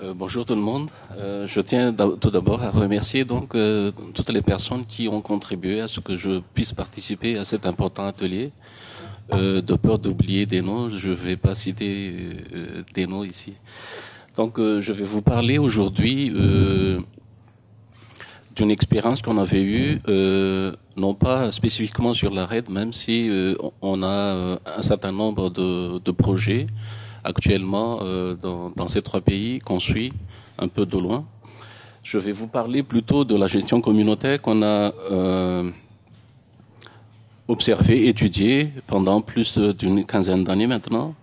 Bonjour tout le monde. Je tiens tout d'abord à remercier donc toutes les personnes qui ont contribué à ce que je puisse participer à cet important atelier. De peur d'oublier des noms, je ne vais pas citer des noms ici. Donc je vais vous parler aujourd'hui d'une expérience qu'on avait eue, non pas spécifiquement sur la RAID, même si on a un certain nombre de projets actuellement dans ces trois pays qu'on suit un peu de loin. Je vais vous parler plutôt de la gestion communautaire qu'on a observée, étudiée pendant plus d'une quinzaine d'années maintenant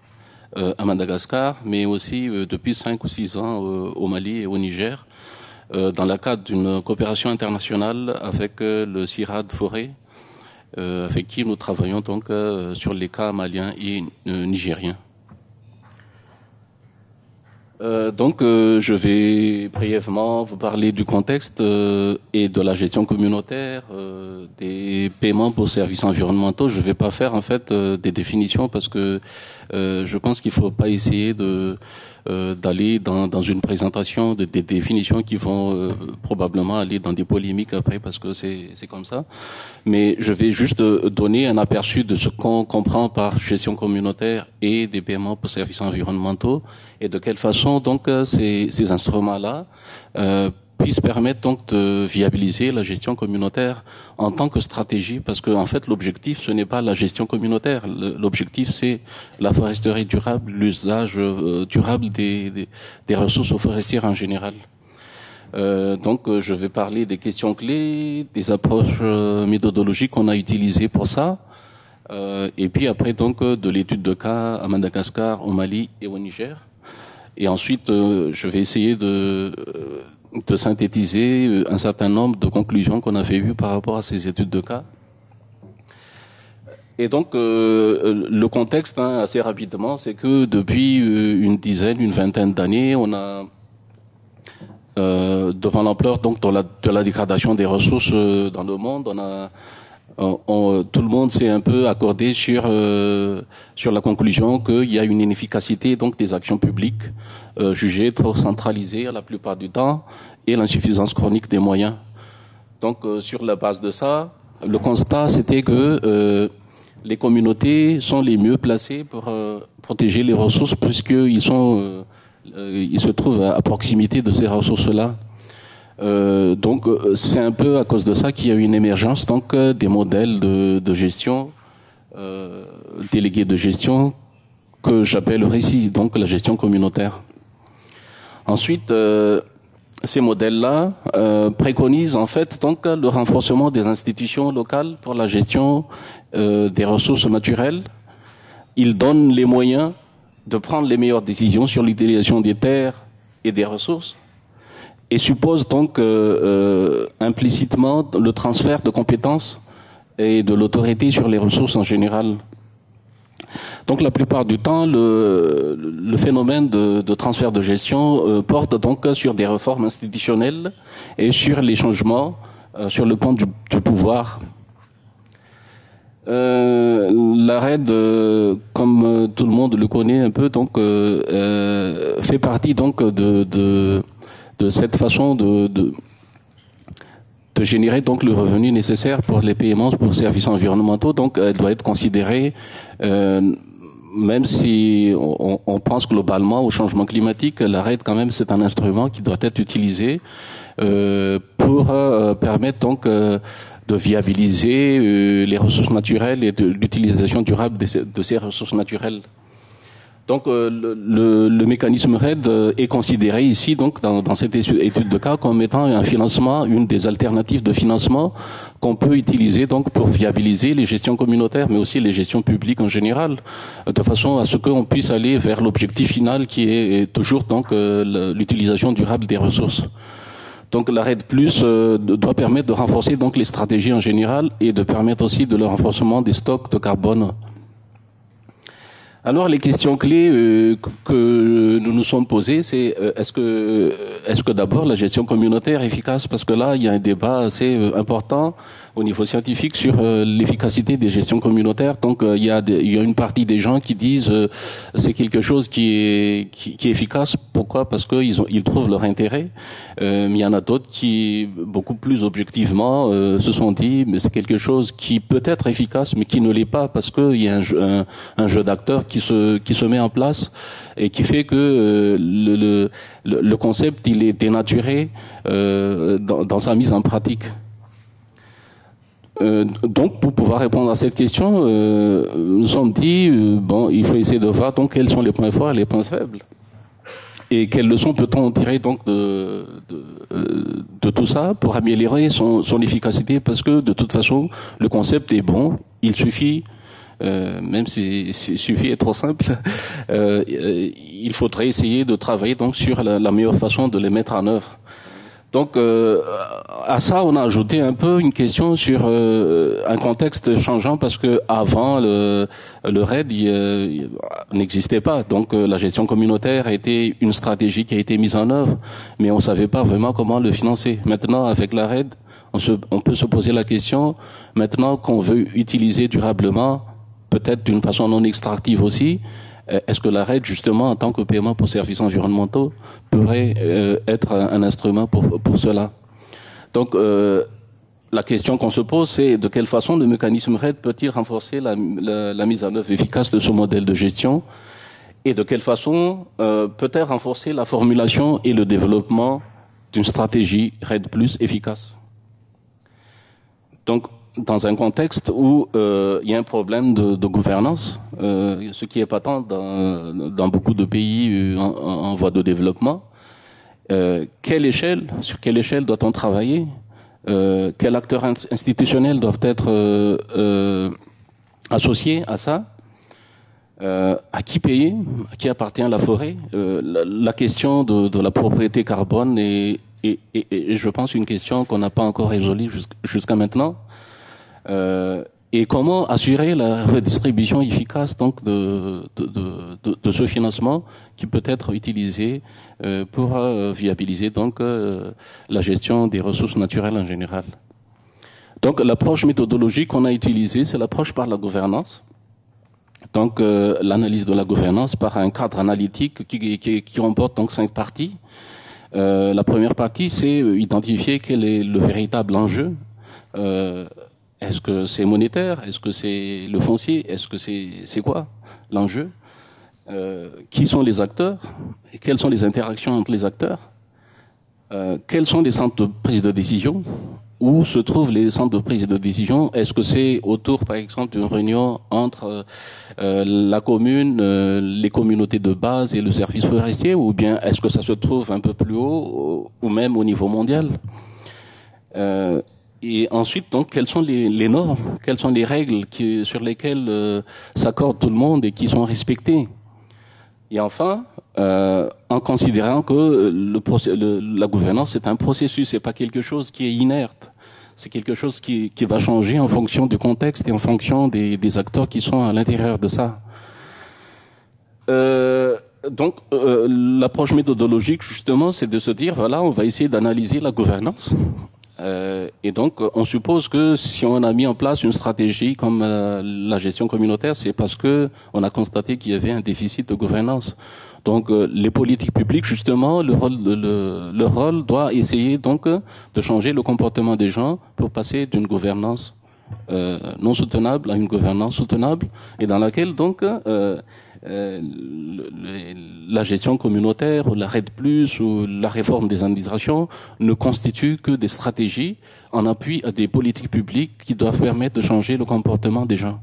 à Madagascar, mais aussi depuis 5 ou 6 ans au Mali et au Niger, dans le cadre d'une coopération internationale avec le CIRAD Forêt, avec qui nous travaillons donc sur les cas maliens et nigériens. Donc, je vais brièvement vous parler du contexte et de la gestion communautaire, des paiements pour services environnementaux. Je ne vais pas faire en fait des définitions parce que je pense qu'il ne faut pas essayer d'aller dans une présentation des définitions qui vont probablement aller dans des polémiques après parce que c'est comme ça. Mais je vais juste donner un aperçu de ce qu'on comprend par gestion communautaire et des paiements pour services environnementaux et de quelle façon donc ces instruments-là puissent permettre donc de viabiliser la gestion communautaire en tant que stratégie, parce que en fait l'objectif ce n'est pas la gestion communautaire, l'objectif c'est la foresterie durable, l'usage durable des ressources forestières en général. Donc je vais parler des questions clés, des approches méthodologiques qu'on a utilisées pour ça, et puis après donc de l'étude de cas à Madagascar, au Mali et au Niger. Et ensuite, je vais essayer de synthétiser un certain nombre de conclusions qu'on avait eues par rapport à ces études de cas. Et donc, le contexte, assez rapidement, c'est que depuis une vingtaine d'années, on a, devant l'ampleur donc de la dégradation des ressources dans le monde, tout le monde s'est un peu accordé sur la conclusion qu'il y a une inefficacité donc des actions publiques jugées trop centralisées la plupart du temps et l'insuffisance chronique des moyens. Donc sur la base de ça, le constat c'était que les communautés sont les mieux placées pour protéger les ressources puisqu'ils ils se trouvent à proximité de ces ressources-là. Donc c'est un peu à cause de ça qu'il y a eu une émergence donc des modèles de gestion délégués de gestion que j'appellerais ici donc la gestion communautaire. Ensuite, ces modèles-là préconisent en fait donc le renforcement des institutions locales pour la gestion des ressources naturelles. Ils donnent les moyens de prendre les meilleures décisions sur l'utilisation des terres et des ressources, et suppose donc implicitement le transfert de compétences et de l'autorité sur les ressources en général. Donc la plupart du temps, le phénomène de transfert de gestion porte donc sur des réformes institutionnelles et sur les changements sur le plan du pouvoir. La RAID, comme tout le monde le connaît un peu, donc fait partie donc de cette façon de générer donc le revenu nécessaire pour les paiements pour services environnementaux. Donc elle doit être considérée, même si on pense globalement au changement climatique, la RAID quand même c'est un instrument qui doit être utilisé pour permettre donc de viabiliser les ressources naturelles et de l'utilisation durable de ces ressources naturelles. Donc le mécanisme RAID est considéré ici donc dans cette étude de cas comme étant un financement, une des alternatives de financement qu'on peut utiliser donc pour viabiliser les gestions communautaires, mais aussi les gestions publiques en général, de façon à ce qu'on puisse aller vers l'objectif final qui est toujours donc l'utilisation durable des ressources. Donc la RAID Plus doit permettre de renforcer donc les stratégies en général et de permettre aussi de le renforcement des stocks de carbone. Alors les questions clés que nous nous sommes posées, c'est est-ce que d'abord la gestion communautaire est efficace, parce que là il y a un débat assez important au niveau scientifique sur l'efficacité des gestions communautaires. Donc il y a une partie des gens qui disent c'est quelque chose qui est efficace. Pourquoi? Parce que ils trouvent leur intérêt. Mais il y en a d'autres qui, beaucoup plus objectivement, se sont dit mais c'est quelque chose qui peut être efficace, mais qui ne l'est pas parce que il y a un jeu d'acteurs qui se met en place et qui fait que le concept il est dénaturé dans sa mise en pratique. Donc, pour pouvoir répondre à cette question, nous sommes dit bon, il faut essayer de voir donc quels sont les points forts et les points faibles, et quelles leçons peut-on tirer donc de tout ça pour améliorer son efficacité, parce que de toute façon, le concept est bon, il suffit. Même si suffit est trop simple, il faudrait essayer de travailler donc sur la meilleure façon de les mettre en œuvre. Donc à ça on a ajouté un peu une question sur un contexte changeant, parce que avant le RAID n'existait pas. Donc la gestion communautaire a été une stratégie qui a été mise en œuvre, mais on savait pas vraiment comment le financer. Maintenant avec la RAID, on peut se poser la question, maintenant qu'on veut utiliser durablement, peut-être d'une façon non extractive aussi, est-ce que la RAID, justement, en tant que paiement pour services environnementaux, pourrait être un instrument pour cela? Donc, la question qu'on se pose, c'est de quelle façon le mécanisme RAID peut-il renforcer la mise en œuvre efficace de ce modèle de gestion, et de quelle façon peut-elle renforcer la formulation et le développement d'une stratégie RAID plus efficace? Donc, dans un contexte où il y a un problème de gouvernance, ce qui est patent dans beaucoup de pays en voie de développement, sur quelle échelle doit-on travailler, quels acteurs institutionnels doivent être associés à ça, à qui payer, à qui appartient la forêt, la question de la propriété carbone est je pense une question qu'on n'a pas encore résolue jusqu'à maintenant. Et comment assurer la redistribution efficace donc de ce financement qui peut être utilisé pour viabiliser donc la gestion des ressources naturelles en général. Donc l'approche méthodologique qu'on a utilisée, c'est l'approche par la gouvernance. Donc l'analyse de la gouvernance par un cadre analytique qui comporte donc 5 parties. La première partie, c'est identifier quel est le véritable enjeu. Est-ce que c'est monétaire? Est-ce que c'est le foncier? Est-ce que c'est quoi l'enjeu? Qui sont les acteurs? Et quelles sont les interactions entre les acteurs? Quels sont les centres de prise de décision? Où se trouvent les centres de prise de décision? Est-ce que c'est autour, par exemple, d'une réunion entre la commune, les communautés de base et le service forestier, ou bien est-ce que ça se trouve un peu plus haut, ou même au niveau mondial? Et ensuite, donc, quelles sont les normes, quelles sont les règles sur lesquelles s'accorde tout le monde et qui sont respectées? Et enfin, en considérant que la gouvernance c'est un processus, c'est pas quelque chose qui est inerte, c'est quelque chose qui va changer en fonction du contexte et en fonction des acteurs qui sont à l'intérieur de ça. Donc, l'approche méthodologique, justement, c'est de se dire, voilà, on va essayer d'analyser la gouvernance. Et donc, on suppose que si on a mis en place une stratégie comme la gestion communautaire, c'est parce que on a constaté qu'il y avait un déficit de gouvernance. Donc, les politiques publiques, justement, leur rôle doit essayer donc de changer le comportement des gens pour passer d'une gouvernance non soutenable à une gouvernance soutenable, et dans laquelle donc la gestion communautaire, ou la RAID+, ou la réforme des administrations ne constituent que des stratégies en appui à des politiques publiques qui doivent permettre de changer le comportement des gens.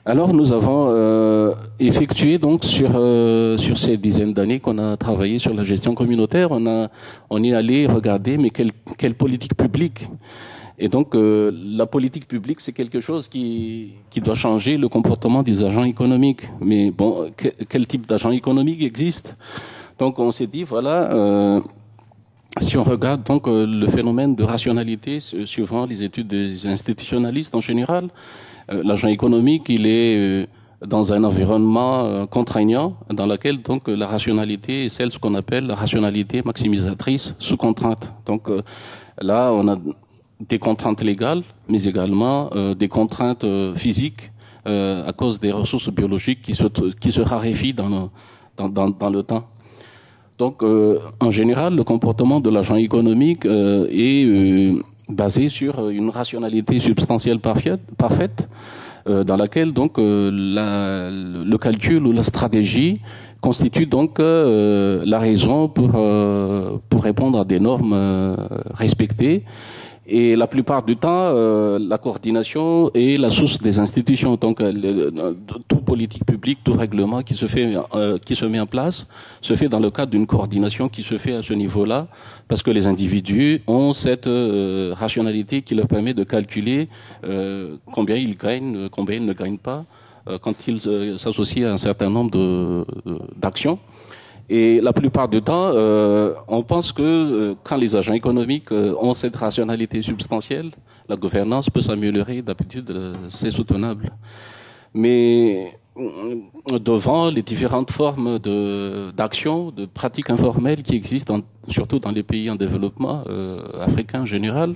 Alors nous avons effectué donc sur ces dizaines d'années qu'on a travaillé sur la gestion communautaire, on est allé regarder mais quelle politique publique. Et donc la politique publique, c'est quelque chose qui doit changer le comportement des agents économiques. Mais bon, quel type d'agents économiques existe? Donc on s'est dit, voilà, si on regarde donc le phénomène de rationalité suivant les études des institutionnalistes en général, l'agent économique, il est dans un environnement contraignant, dans lequel donc la rationalité est ce qu'on appelle la rationalité maximisatrice sous contrainte. Donc là, on a des contraintes légales, mais également des contraintes physiques à cause des ressources biologiques qui se raréfient dans le temps. Donc, en général, le comportement de l'agent économique est basé sur une rationalité substantielle parfaite dans laquelle donc le calcul ou la stratégie constitue donc la raison pour répondre à des normes respectées. Et la plupart du temps, la coordination est la source des institutions. Donc, toute politique publique, tout règlement qui se met en place, se fait dans le cadre d'une coordination qui se fait à ce niveau-là, parce que les individus ont cette rationalité qui leur permet de calculer combien ils gagnent, combien ils ne gagnent pas, quand ils s'associent à un certain nombre d'actions. Et la plupart du temps, on pense que quand les agents économiques ont cette rationalité substantielle, la gouvernance peut s'améliorer. D'habitude, c'est soutenable. Mais devant les différentes formes d'action, de pratiques informelles qui existent, surtout dans les pays en développement africains en général,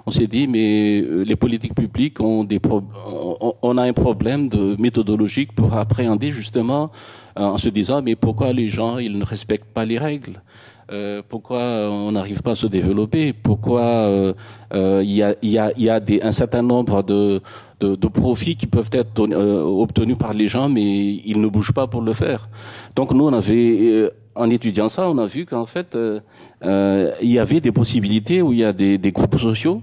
on s'est dit, mais les politiques publiques on a un problème de méthodologique pour appréhender justement en se disant, mais pourquoi les gens ils ne respectent pas les règles, pourquoi on n'arrive pas à se développer, pourquoi il y a un certain nombre de profits qui peuvent être obtenus par les gens, mais ils ne bougent pas pour le faire. Donc nous on avait en étudiant ça, on a vu qu'en fait il y avait des possibilités où il y a des groupes sociaux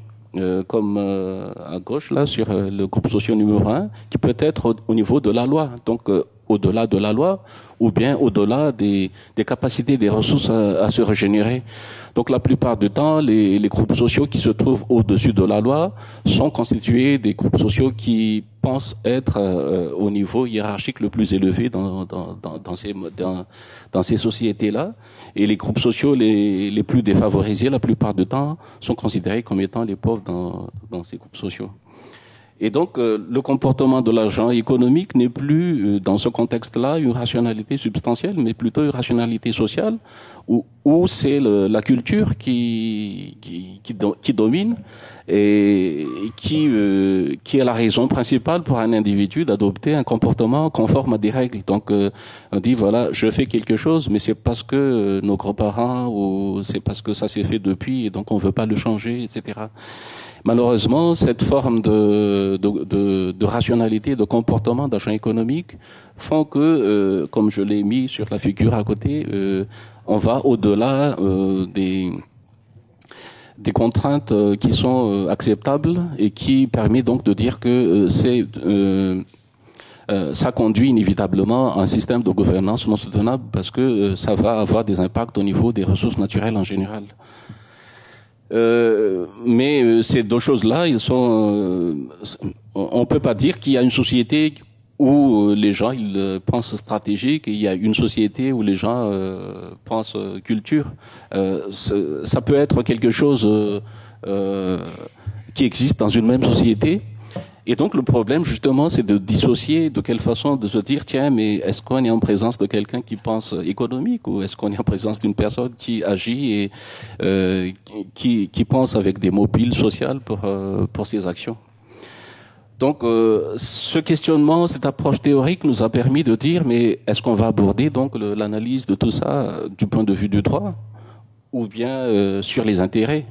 comme à gauche là sur le groupe social numéro 1 qui peut être au niveau de la loi, donc au-delà de la loi ou bien au-delà des capacités des ressources à se régénérer. Donc la plupart du temps les groupes sociaux qui se trouvent au-dessus de la loi sont constitués des groupes sociaux qui pensent être au niveau hiérarchique le plus élevé dans ces sociétés-là, et les groupes sociaux les plus défavorisés la plupart du temps sont considérés comme étant les pauvres dans ces groupes sociaux. Et donc, le comportement de l'agent économique n'est plus, dans ce contexte-là, une rationalité substantielle, mais plutôt une rationalité sociale, où c'est la culture qui domine et qui est la raison principale pour un individu d'adopter un comportement conforme à des règles. Donc, on dit, voilà, je fais quelque chose, mais c'est parce que nos grands-parents, ou c'est parce que ça s'est fait depuis, et donc on veut pas le changer, etc. Malheureusement, cette forme de rationalité, de comportement d'agent économique font que, comme je l'ai mis sur la figure à côté, on va au-delà des contraintes qui sont acceptables et qui permet donc de dire que ça conduit inévitablement à un système de gouvernance non soutenable parce que ça va avoir des impacts au niveau des ressources naturelles en général. Mais ces deux choses-là, on peut pas dire qu'il y a une société où les gens ils pensent stratégique et il y a une société où les gens pensent culture. Ça peut être quelque chose qui existe dans une même société. Et donc le problème justement c'est de dissocier de quelle façon, de se dire tiens mais est-ce qu'on est en présence de quelqu'un qui pense économique ou est-ce qu'on est en présence d'une personne qui agit et qui pense avec des mobiles sociales pour ses actions. Donc ce questionnement, cette approche théorique nous a permis de dire mais est-ce qu'on va aborder donc l'analyse de tout ça du point de vue du droit ou bien sur les intérêts.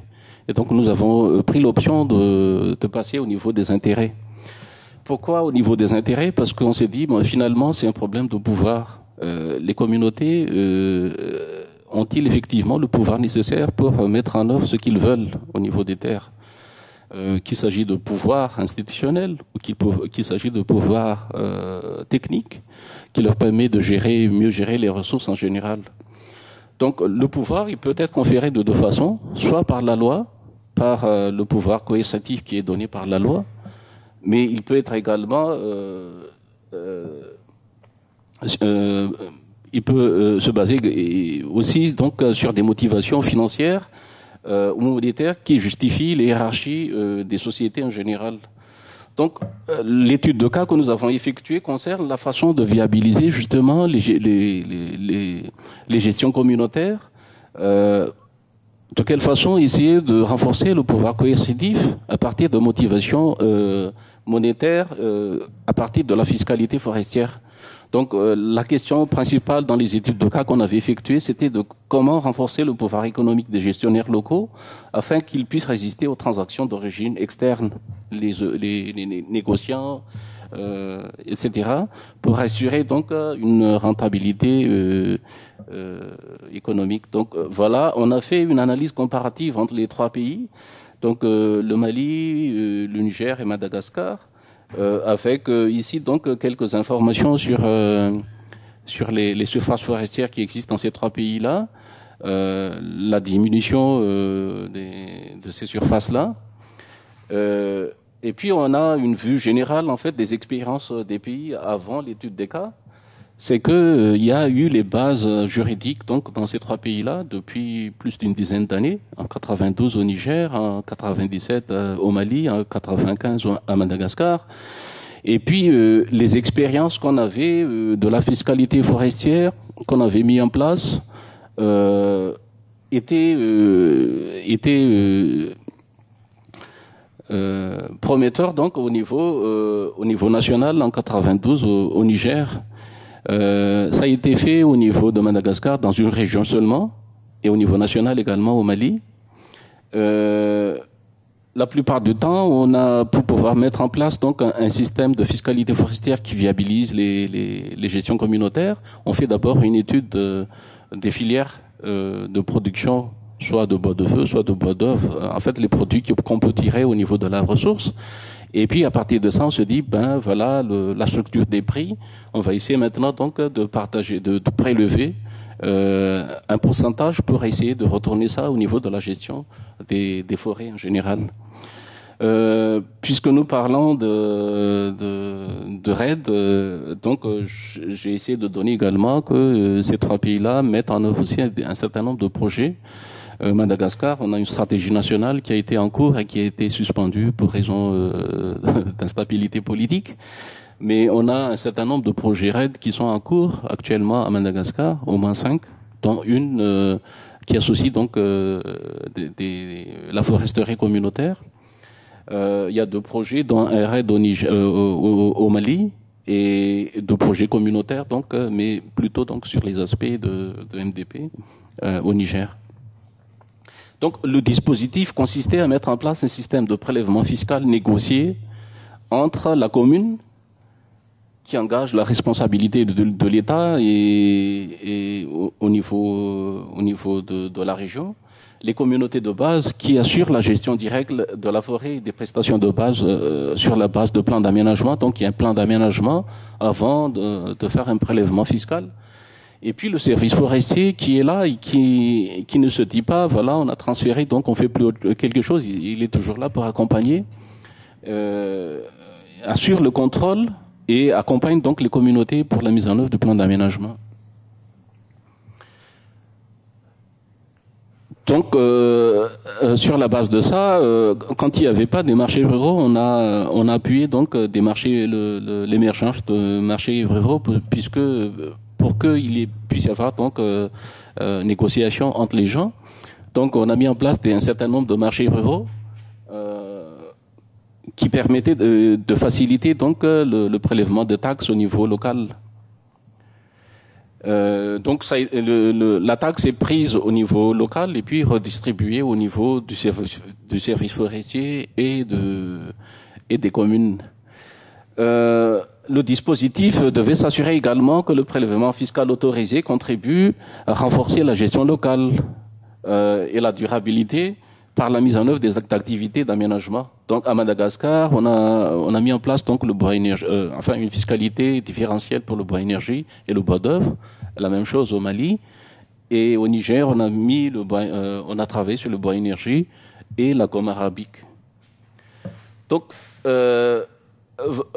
Et donc nous avons pris l'option de passer au niveau des intérêts. Pourquoi au niveau des intérêts? Parce qu'on s'est dit, bon, finalement, c'est un problème de pouvoir. Les communautés ont-ils effectivement le pouvoir nécessaire pour mettre en œuvre ce qu'ils veulent au niveau des terres? Qu'il s'agit de pouvoir institutionnel ou qu'il s'agit de pouvoir technique qui leur permet de mieux gérer les ressources en général. Donc le pouvoir, il peut être conféré de deux façons, soit par la loi, par le pouvoir coercitif qui est donné par la loi, mais il peut être également, il peut se baser aussi donc sur des motivations financières ou monétaires qui justifient les hiérarchies des sociétés en général. Donc, l'étude de cas que nous avons effectuée concerne la façon de viabiliser justement les gestions communautaires de quelle façon essayer de renforcer le pouvoir coercitif à partir de motivations monétaires, à partir de la fiscalité forestière. Donc la question principale dans les études de cas qu'on avait effectuées, c'était de comment renforcer le pouvoir économique des gestionnaires locaux afin qu'ils puissent résister aux transactions d'origine externe, les négociants, etc., pour assurer donc une rentabilité économique. Donc voilà, on a fait une analyse comparative entre les trois pays, donc le Mali, le Niger et Madagascar. Avec ici donc quelques informations sur les surfaces forestières qui existent dans ces trois pays-là, la diminution de ces surfaces-là, et puis on a une vue générale en fait des expériences des pays avant l'étude des cas. C'est que il y a eu les bases juridiques donc dans ces trois pays-là depuis plus d'une dizaine d'années, en 92 au Niger, en 97 au Mali, en 95 à Madagascar. Et puis les expériences qu'on avait de la fiscalité forestière qu'on avait mis en place étaient prometteurs donc au niveau national en 92 au Niger. Ça a été fait au niveau de Madagascar, dans une région seulement, et au niveau national également au Mali. La plupart du temps, on a pour pouvoir mettre en place donc un système de fiscalité forestière qui viabilise les gestions communautaires. On fait d'abord une étude des filières de production, soit de bois de feu, soit de bois d'œuvre. En fait, les produits qu'on peut tirer au niveau de la ressource. Et puis à partir de ça, on se dit ben voilà la structure des prix. On va essayer maintenant donc de partager, de prélever un pourcentage pour essayer de retourner ça au niveau de la gestion des forêts en général. Puisque nous parlons de RED, donc j'ai essayé de donner également que ces trois pays-là mettent en œuvre aussi un certain nombre de projets. Madagascar, on a une stratégie nationale qui a été en cours et qui a été suspendue pour raison d'instabilité politique. Mais on a un certain nombre de projets RED qui sont en cours actuellement à Madagascar, au moins 5, dont une qui associe donc la foresterie communautaire. Il y a 2 projets, dont un RED au Mali et 2 projets communautaires, donc, mais plutôt donc sur les aspects de MDP au Niger. Donc le dispositif consistait à mettre en place un système de prélèvement fiscal négocié entre la commune, qui engage la responsabilité de l'État et au niveau de la région, les communautés de base qui assurent la gestion directe de la forêt et des prestations de base sur la base de plans d'aménagement. Donc il y a un plan d'aménagement avant de faire un prélèvement fiscal. Et puis le service forestier qui est là et qui ne se dit pas voilà, on a transféré donc on fait plus quelque chose, il est toujours là pour accompagner, assure le contrôle et accompagne donc les communautés pour la mise en œuvre du plan d'aménagement. Donc, sur la base de ça, quand il n'y avait pas des marchés ruraux, on a appuyé donc des marchés, l'émergence de marchés ruraux, puisque pour qu'il puisse y avoir donc négociation entre les gens. Donc, on a mis en place un certain nombre de marchés ruraux qui permettaient de faciliter donc le prélèvement de taxes au niveau local. Donc la taxe est prise au niveau local et puis redistribuée au niveau du service forestier et des communes. Le dispositif devait s'assurer également que le prélèvement fiscal autorisé contribue à renforcer la gestion locale et la durabilité par la mise en œuvre des activités d'aménagement. Donc à Madagascar, on a mis en place donc le bois énergie, enfin une fiscalité différentielle pour le bois énergie et le bois d'œuvre. La même chose au Mali et au Niger, on a travaillé sur le bois énergie et la gomme arabique. Donc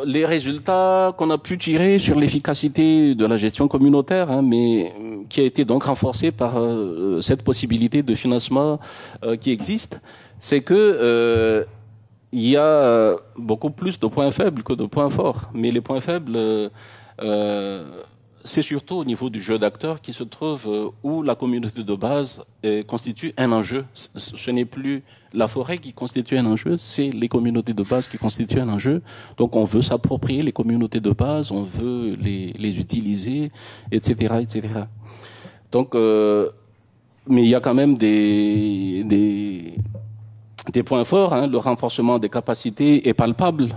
les résultats qu'on a pu tirer sur l'efficacité de la gestion communautaire, mais qui a été donc renforcée par cette possibilité de financement qui existe, c'est que il y a beaucoup plus de points faibles que de points forts. Mais les points faibles, c'est surtout au niveau du jeu d'acteurs qui se trouve où la communauté de base constitue un enjeu. Ce n'est plus la forêt qui constitue un enjeu, c'est les communautés de base qui constituent un enjeu. Donc on veut s'approprier les communautés de base, on veut les utiliser, etc., etc. Donc, mais il y a quand même des points forts, hein. Le renforcement des capacités est palpable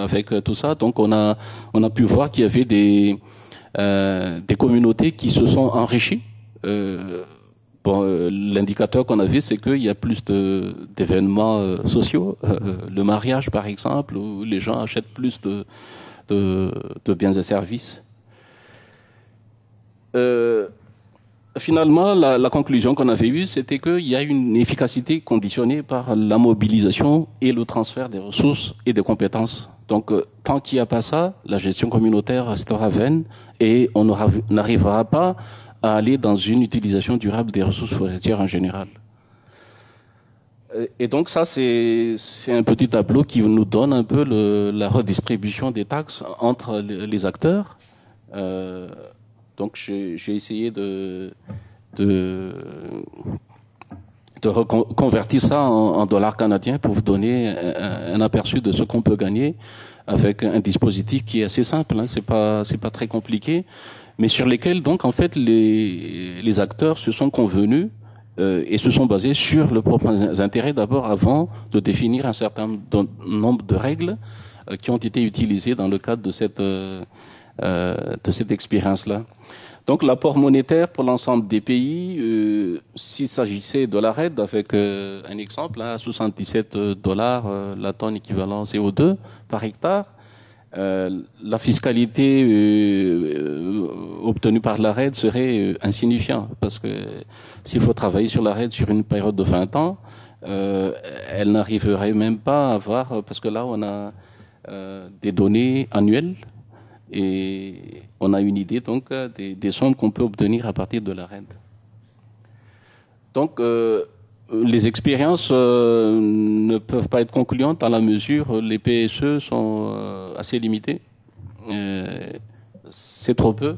avec tout ça. Donc on a pu voir qu'il y avait des communautés qui se sont enrichies. L'indicateur qu'on avait, c'est qu'il y a plus d'événements sociaux, le mariage par exemple, où les gens achètent plus de biens et services. Finalement, la conclusion qu'on avait eue, c'était qu'il y a une efficacité conditionnée par la mobilisation et le transfert des ressources et des compétences. Donc, tant qu'il n'y a pas ça, la gestion communautaire restera vaine et on n'arrivera pas à aller dans une utilisation durable des ressources forestières en général. Et donc ça, c'est un petit tableau qui nous donne un peu la redistribution des taxes entre les acteurs. Donc j'ai essayé de reconvertir ça en dollars canadiens pour vous donner un aperçu de ce qu'on peut gagner avec un dispositif qui est assez simple, hein, c'est pas très compliqué, mais sur lesquels donc en fait les acteurs se sont convenus et se sont basés sur leurs propres intérêts d'abord avant de définir un certain nombre de règles qui ont été utilisées dans le cadre de cette expérience-là. Donc l'apport monétaire pour l'ensemble des pays, s'il s'agissait de la RED, avec un exemple, à 77 dollars la tonne équivalent CO2 par hectare, la fiscalité obtenue par la RED serait insignifiante, parce que s'il faut travailler sur la RED sur une période de 20 ans, elle n'arriverait même pas à avoir, parce que là on a des données annuelles, et on a une idée donc des sommes qu'on peut obtenir à partir de la RED. Donc les expériences ne peuvent pas être concluantes dans la mesure où les PSE sont assez limités. C'est trop peu.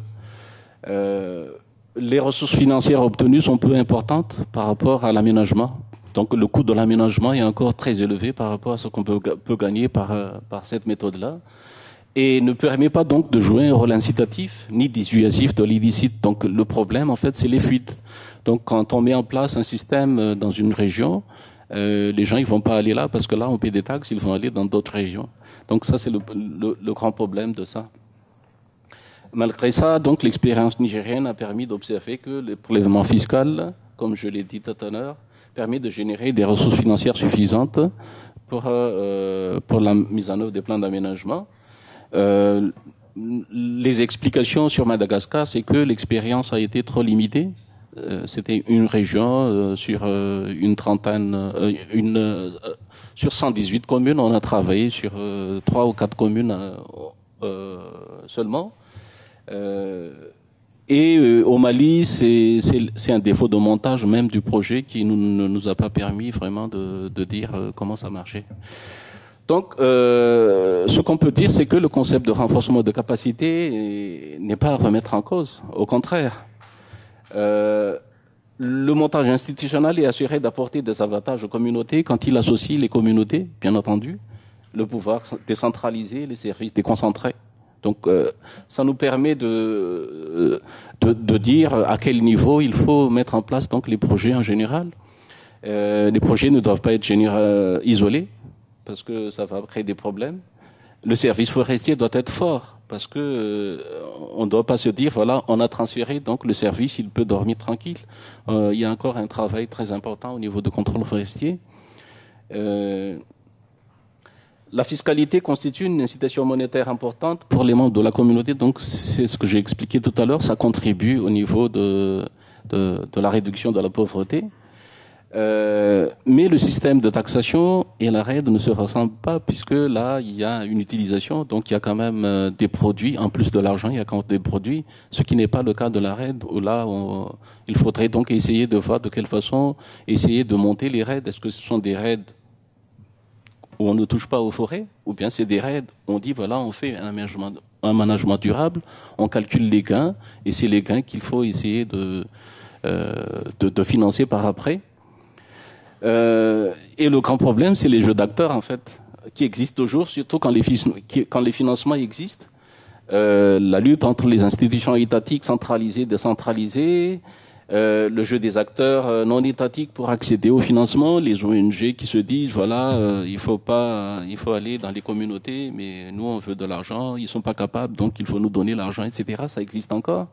Les ressources financières obtenues sont peu importantes par rapport à l'aménagement. Donc le coût de l'aménagement est encore très élevé par rapport à ce qu'on peut gagner par cette méthode-là. Et ne permet pas donc de jouer un rôle incitatif ni dissuasif de l'illicite. Donc le problème en fait c'est les fuites. Donc quand on met en place un système dans une région, les gens ils vont pas aller là parce que là on paie des taxes, ils vont aller dans d'autres régions. Donc ça c'est le grand problème de ça. Malgré ça, donc l'expérience nigérienne a permis d'observer que le prélèvement fiscal, comme je l'ai dit tout à l'heure, permet de générer des ressources financières suffisantes pour la mise en œuvre des plans d'aménagement. Les explications sur Madagascar, c'est que l'expérience a été trop limitée. C'était une région sur une trentaine, sur 118 communes, on a travaillé sur 3 ou 4 communes seulement. Au Mali, c'est un défaut de montage même du projet qui ne nous a pas permis vraiment de dire comment ça marchait. Donc, ce qu'on peut dire, c'est que le concept de renforcement de capacité n'est pas à remettre en cause. Au contraire, le montage institutionnel est assuré d'apporter des avantages aux communautés quand il associe les communautés, bien entendu, le pouvoir décentralisé, les services déconcentrés. Donc, ça nous permet de dire à quel niveau il faut mettre en place donc les projets en général. Les projets ne doivent pas être isolés, parce que ça va créer des problèmes. Le service forestier doit être fort, parce que on ne doit pas se dire, voilà, on a transféré, donc le service, il peut dormir tranquille. Il y a encore un travail très important au niveau de contrôle forestier. La fiscalité constitue une incitation monétaire importante pour les membres de la communauté, donc c'est ce que j'ai expliqué tout à l'heure, ça contribue au niveau de la réduction de la pauvreté. Mais le système de taxation et la RED ne se ressemblent pas, puisque là, il y a une utilisation, donc il y a quand même des produits, en plus de l'argent, il y a quand même des produits, ce qui n'est pas le cas de la RED, où là, il faudrait donc essayer de voir de quelle façon essayer de monter les RED. Est-ce que ce sont des RED où on ne touche pas aux forêts, ou bien c'est des RED où on dit, voilà, on fait un un management durable, on calcule les gains, et c'est les gains qu'il faut essayer de financer par après. Et le grand problème, c'est les jeux d'acteurs, en fait, qui existent toujours, surtout quand les financements existent. La lutte entre les institutions étatiques centralisées, décentralisées, le jeu des acteurs non étatiques pour accéder au financement, les ONG qui se disent voilà, il faut aller dans les communautés, mais nous on veut de l'argent, ils sont pas capables, donc il faut nous donner l'argent, etc. Ça existe encore.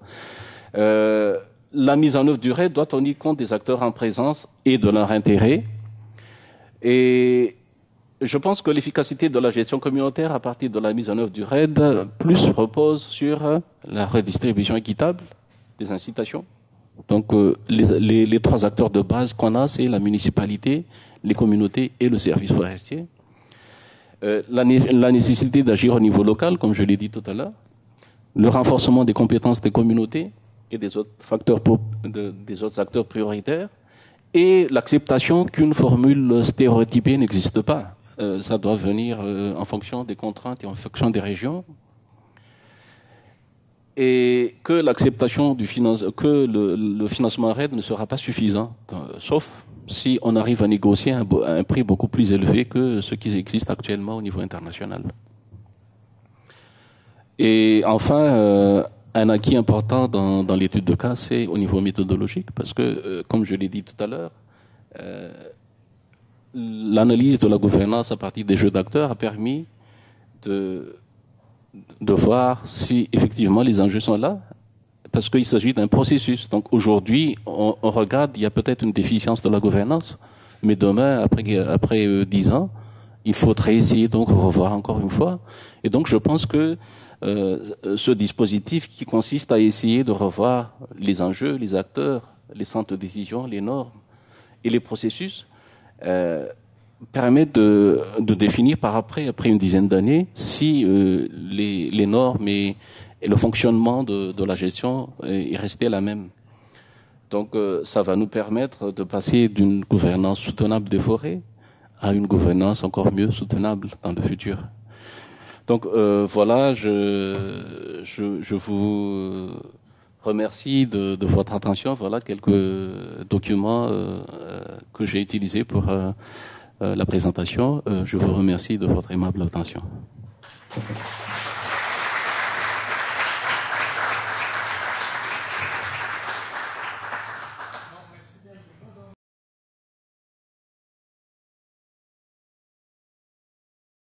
La mise en œuvre du RAID doit tenir compte des acteurs en présence et de leur intérêt. Et je pense que l'efficacité de la gestion communautaire à partir de la mise en œuvre du RAID plus repose sur la redistribution équitable des incitations. Donc les trois acteurs de base qu'on a, c'est la municipalité, les communautés et le service forestier. La nécessité d'agir au niveau local, comme je l'ai dit tout à l'heure, le renforcement des compétences des communautés et des autres des autres acteurs prioritaires, et l'acceptation qu'une formule stéréotypée n'existe pas. Ça doit venir en fonction des contraintes et en fonction des régions. Et que l'acceptation que le financement RAID ne sera pas suffisant, sauf si on arrive à négocier un prix beaucoup plus élevé que ce qui existe actuellement au niveau international. Et enfin, un acquis important dans l'étude de cas, c'est au niveau méthodologique, parce que, comme je l'ai dit tout à l'heure, l'analyse de la gouvernance à partir des jeux d'acteurs a permis de voir si effectivement les enjeux sont là, parce qu'il s'agit d'un processus. Donc aujourd'hui, on regarde, il y a peut-être une déficience de la gouvernance, mais demain, après 10 ans, il faudrait essayer donc revoir encore une fois. Et donc je pense que ce dispositif qui consiste à essayer de revoir les enjeux, les acteurs, les centres de décision, les normes et les processus, permet de définir après une dizaine d'années, si les normes et le fonctionnement de la gestion est resté la même. Donc ça va nous permettre de passer d'une gouvernance soutenable des forêts à une gouvernance encore mieux soutenable dans le futur. Donc voilà, je vous remercie de votre attention. Voilà quelques documents que j'ai utilisés pour la présentation. Je vous remercie de votre aimable attention.